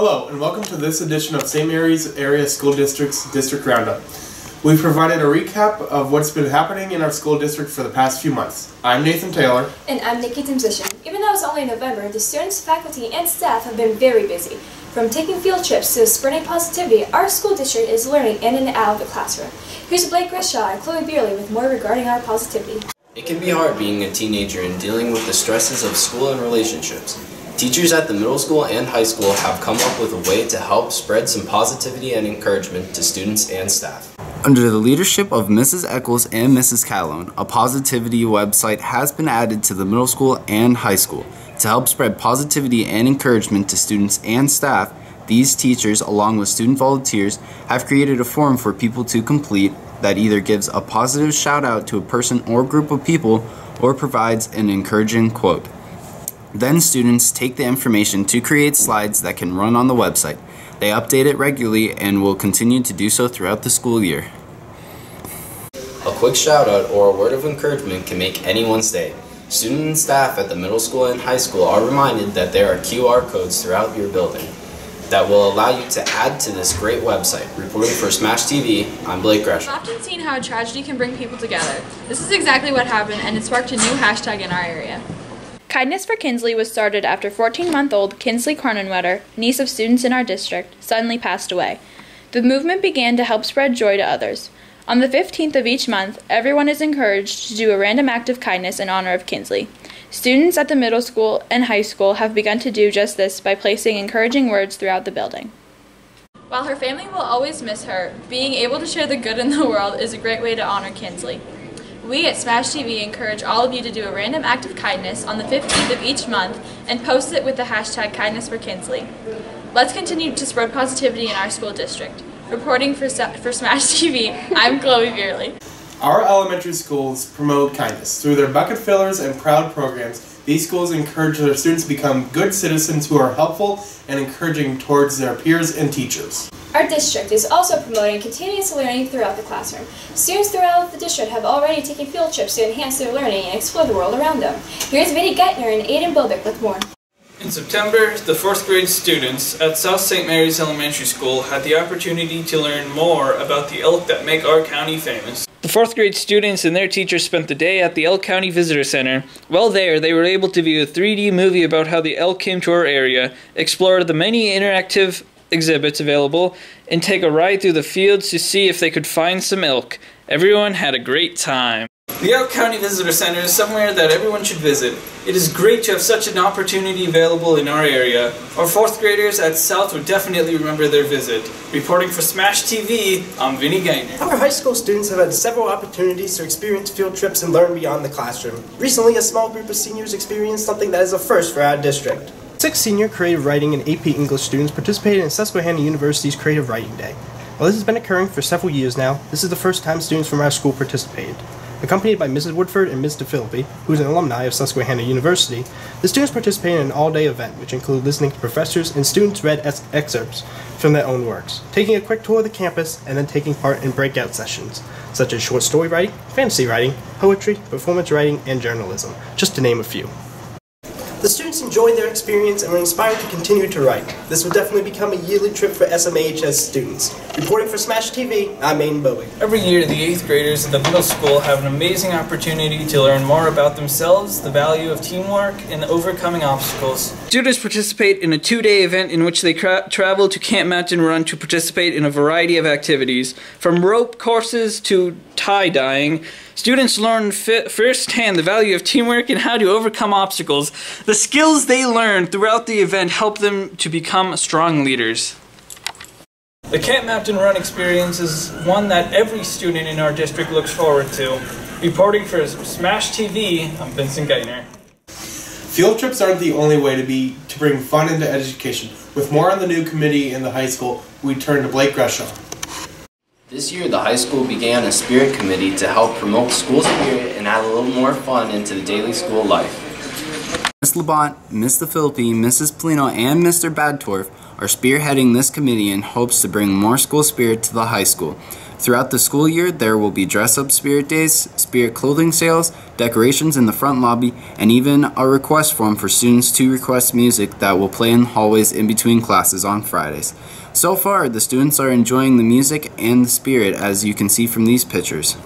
Hello, and welcome to this edition of St. Mary's Area School District's District Roundup. We've provided a recap of what's been happening in our school district for the past few months. I'm Nathan Taylor. And I'm Nikki Timzishin. Even though it's only November, the students, faculty, and staff have been very busy. From taking field trips to spreading positivity, our school district is learning in and out of the classroom. Here's Blake Grishaw and Chloe Beerley with more regarding our positivity. It can be hard being a teenager and dealing with the stresses of school and relationships. Teachers at the middle school and high school have come up with a way to help spread some positivity and encouragement to students and staff. Under the leadership of Mrs. Eccles and Mrs. Callone, a positivity website has been added to the middle school and high school. To help spread positivity and encouragement to students and staff, these teachers, along with student volunteers, have created a form for people to complete that either gives a positive shout out to a person or group of people or provides an encouraging quote. Then students take the information to create slides that can run on the website. They update it regularly and will continue to do so throughout the school year. A quick shout out or a word of encouragement can make anyone's day. Students and staff at the middle school and high school are reminded that there are QR codes throughout your building that will allow you to add to this great website. Reporting for SMASD TV, I'm Blake Gresham. I've often seen how a tragedy can bring people together. This is exactly what happened, and it sparked a new hashtag in our area. Kindness for Kinsley was started after 14-month-old Kinsley Cornenwetter, niece of students in our district, suddenly passed away. The movement began to help spread joy to others. On the 15th of each month, everyone is encouraged to do a random act of kindness in honor of Kinsley. Students at the middle school and high school have begun to do just this by placing encouraging words throughout the building. While her family will always miss her, being able to share the good in the world is a great way to honor Kinsley. We at SMASD TV encourage all of you to do a random act of kindness on the 15th of each month and post it with the hashtag Kindness for Kinsley. Let's continue to spread positivity in our school district. Reporting for SMASD TV, I'm Chloe Beerley. Our elementary schools promote kindness. Through their bucket fillers and proud programs, these schools encourage their students to become good citizens who are helpful and encouraging towards their peers and teachers. Our district is also promoting continuous learning throughout the classroom. Students throughout the district have already taken field trips to enhance their learning and explore the world around them. Here's Vinnie Geithner and Aiden Bobick with more. In September, the 4th grade students at South St. Mary's Elementary School had the opportunity to learn more about the elk that make our county famous. The 4th grade students and their teachers spent the day at the Elk County Visitor Center. While there, they were able to view a 3D movie about how the elk came to our area, explore the many interactive exhibits available, and take a ride through the fields to see if they could find some elk. Everyone had a great time. The Elk County Visitor Center is somewhere that everyone should visit. It is great to have such an opportunity available in our area. Our 4th graders at South would definitely remember their visit. Reporting for SMASD TV, I'm Vinnie Geithner. Our high school students have had several opportunities to experience field trips and learn beyond the classroom. Recently, a small group of seniors experienced something that is a first for our district. 6 senior creative writing and AP English students participated in Susquehanna University's Creative Writing Day. While this has been occurring for several years now, this is the first time students from our school participated. Accompanied by Mrs. Woodford and Ms. DePhilippi, who is an alumni of Susquehanna University, the students participated in an all-day event which included listening to professors and students read excerpts from their own works, taking a quick tour of the campus, and then taking part in breakout sessions, such as short story writing, fantasy writing, poetry, performance writing, and journalism, just to name a few. The students enjoyed their experience and were inspired to continue to write. This will definitely become a yearly trip for SMHS students. Reporting for SMASD TV, I'm Aiden Bowie. Every year, the 8th graders at the middle school have an amazing opportunity to learn more about themselves, the value of teamwork, and overcoming obstacles. Students participate in a 2-day event in which they travel to Camp Mountain Run to participate in a variety of activities. From rope courses to tie-dyeing, students learn firsthand the value of teamwork and how to overcome obstacles. The skills they learn throughout the event help them to become strong leaders. The Camp Mountain Run experience is one that every student in our district looks forward to. Reporting for SMASD TV, I'm Vincent Geithner. Field trips aren't the only way to bring fun into education. With more on the new committee in the high school, we turn to Blake Grishaw. This year, the high school began a spirit committee to help promote school spirit and add a little more fun into the daily school life. Ms. Labont, Ms. DePhilippi, Mrs. Polino, and Mr. Badtorf are spearheading this committee in hopes to bring more school spirit to the high school. Throughout the school year, there will be dress-up spirit days, spirit clothing sales, decorations in the front lobby, and even a request form for students to request music that will play in the hallways in between classes on Fridays. So far, the students are enjoying the music and the spirit, as you can see from these pictures.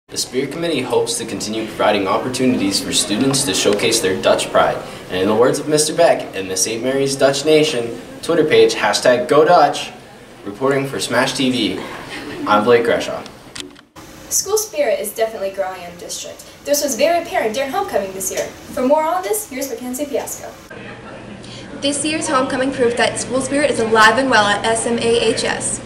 The Spirit Committee hopes to continue providing opportunities for students to showcase their Dutch pride. And in the words of Mr. Beck and the St. Mary's Dutch Nation Twitter page, #GoDutch, reporting for SMASD TV, I'm Blake Greshaw. School spirit is definitely growing in the district. This was very apparent during homecoming this year. For more on this, here's Mackenzie Fiasco. This year's homecoming proved that school spirit is alive and well at SMAHS.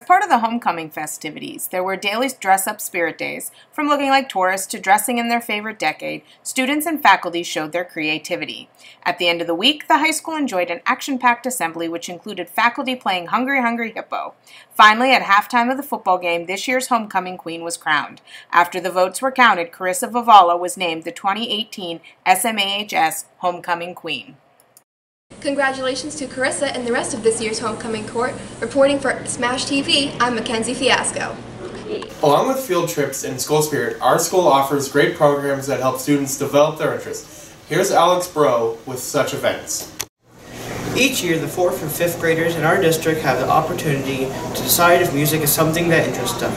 As part of the homecoming festivities, there were daily dress-up spirit days. From looking like tourists to dressing in their favorite decade, students and faculty showed their creativity. At the end of the week, the high school enjoyed an action-packed assembly which included faculty playing Hungry Hungry Hippo. Finally, at halftime of the football game, this year's homecoming queen was crowned. After the votes were counted, Carissa Vavala was named the 2018 SMAHS Homecoming Queen. Congratulations to Carissa and the rest of this year's homecoming court. Reporting for SMASD TV, I'm Mackenzie Fiasco. Along with field trips and school spirit, our school offers great programs that help students develop their interests. Here's Alex Bro with such events. Each year, the 4th and 5th graders in our district have the opportunity to decide if music is something that interests them.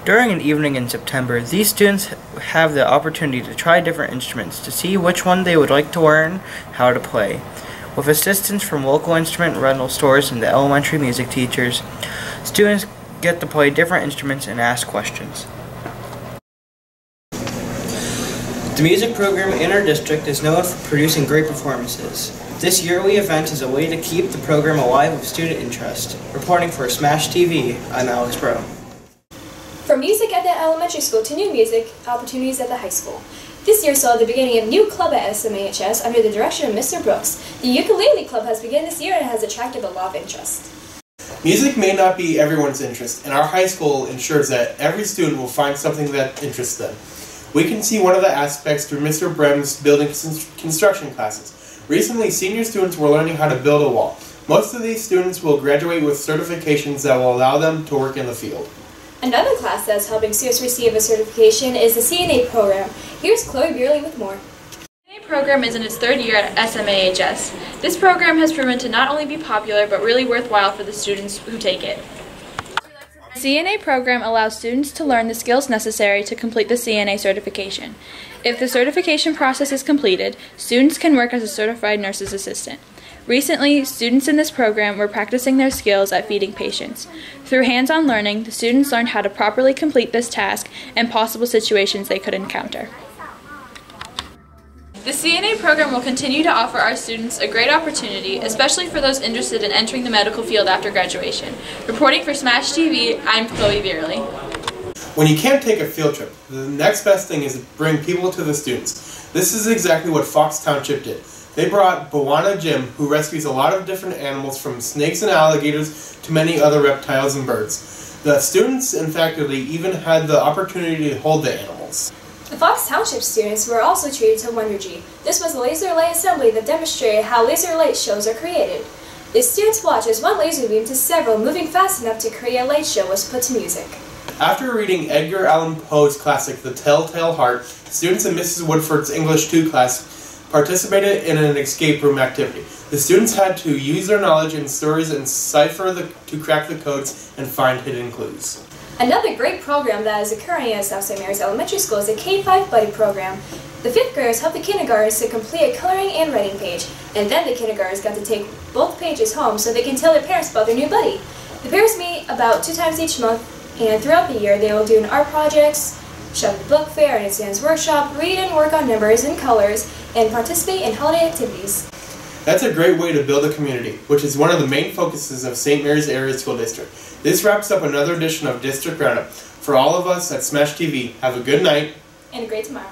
During an evening in September, these students have the opportunity to try different instruments to see which one they would like to learn how to play. With assistance from local instrument rental stores and the elementary music teachers, students get to play different instruments and ask questions. The music program in our district is known for producing great performances. This yearly event is a way to keep the program alive with student interest. Reporting for SMASD TV, I'm Alex Bro. From music at the elementary school to new music opportunities at the high school. This year saw the beginning of a new club at SMAHS under the direction of Mr. Brooks. The ukulele club has begun this year and has attracted a lot of interest. Music may not be everyone's interest, and our high school ensures that every student will find something that interests them. We can see one of the aspects through Mr. Brem's building construction classes. Recently, senior students were learning how to build a wall. Most of these students will graduate with certifications that will allow them to work in the field. Another class that's helping students receive a certification is the CNA program. Here's Chloe Beerley with more. The CNA program is in its 3rd year at SMAHS. This program has proven to not only be popular, but really worthwhile for the students who take it. The CNA program allows students to learn the skills necessary to complete the CNA certification. If the certification process is completed, students can work as a certified nurse's assistant. Recently, students in this program were practicing their skills at feeding patients. Through hands-on learning, the students learned how to properly complete this task and possible situations they could encounter. The CNA program will continue to offer our students a great opportunity, especially for those interested in entering the medical field after graduation. Reporting for SMASD TV, I'm Chloe Beerley. When you can't take a field trip, the next best thing is to bring people to the students. This is exactly what Fox Township did. They brought Bawana Jim, who rescues a lot of different animals from snakes and alligators to many other reptiles and birds. The students and faculty even had the opportunity to hold the animals. The Fox Township students were also treated to Wondergy. This was a laser light assembly that demonstrated how laser light shows are created. The students watched as one laser beam to several moving fast enough to create a light show was put to music. After reading Edgar Allan Poe's classic, The Telltale Heart, students in Mrs. Woodford's English 2 class participated in an escape room activity. The students had to use their knowledge in stories and cipher to crack the codes and find hidden clues. Another great program that is occurring at South St. Mary's Elementary School is the K-5 Buddy program. The 5th graders helped the kindergartners to complete a coloring and writing page, and then the kindergartners got to take both pages home so they can tell their parents about their new buddy. The parents meet about 2 times each month, and throughout the year they will do an art projects, shop at the book fair, an exams workshop, read and work on numbers and colors, and participate in holiday activities. That's a great way to build a community, which is one of the main focuses of St. Mary's Area School District. This wraps up another edition of District Roundup. For all of us at SMASD TV, have a good night And a great tomorrow.